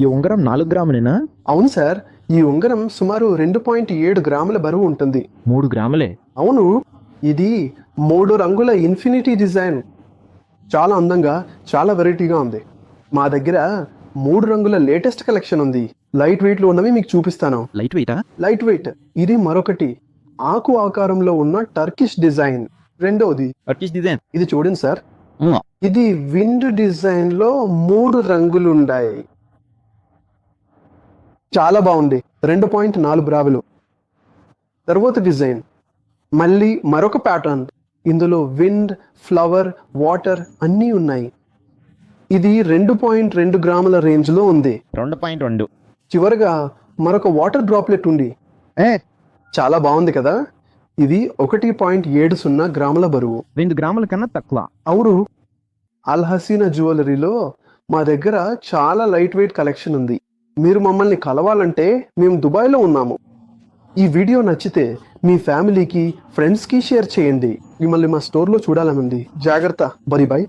ఈ ఉంగరం 4 గ్రాములేనా? అవును సార్, ఈ ఉంగరం సుమారు 2.7 గ్రాముల బరువు ఉంటుంది. 3 గ్రాములే. అవును, ఇది 3 రంగుల ఇన్ఫినిటీ డిజైన్. చాలా అందంగా, చాలా వెరైటీగా ఉంది. మా దగ్గర 3 రంగుల లేటెస్ట్ కలెక్షన్ ఉంది. లైట్ వెయిట్ లో ఉన్నవి మీకు చూపిస్తాను. లైట్ వెయిటా? Light weight. ఇది మరొకటి ఆకు ఆకారంలో ఉన్న టర్కిష్ డిజైన్. రెండోది టర్కిష్ డిజైన్. ఇది చూడండి సార్, హ్మ్. ఇది విండ్ డిజైన్ లో 3 రంగులు ఉన్నాయి. చాలా బాగుంది. 2.4 గ్రాములు. తర్వాత డిజైన్ మళ్ళీ మరొక ప్యాటర్న్. ఇందులో విండ్, ఫ్లవర్, వాటర్ అన్నీ ఉన్నాయి. ఇది 2.2 గ్రాముల రేంజ్ లో ఉంది. 2.2. చివరగా మరొక వాటర్ డ్రాప్లెట్ ఉంది. చాలా బాగుంది కదా. ఇది 1.70 గ్రాముల బరువు. 2 గ్రాముల కన్నా తక్కువ. అవును, అల్ హసీనా జ్యువెలరీలో మా దగ్గర చాలా లైట్ వెయిట్ కలెక్షన్ ఉంది. మీరు మమ్మల్ని కలవాలంటే మేము దుబాయ్లో ఉన్నాము. ఈ వీడియో నచ్చితే మీ ఫ్యామిలీకి, ఫ్రెండ్స్కి షేర్ చేయండి. మిమ్మల్ని మా స్టోర్లో చూడాలనుంది. జాగ్రత్త. బై.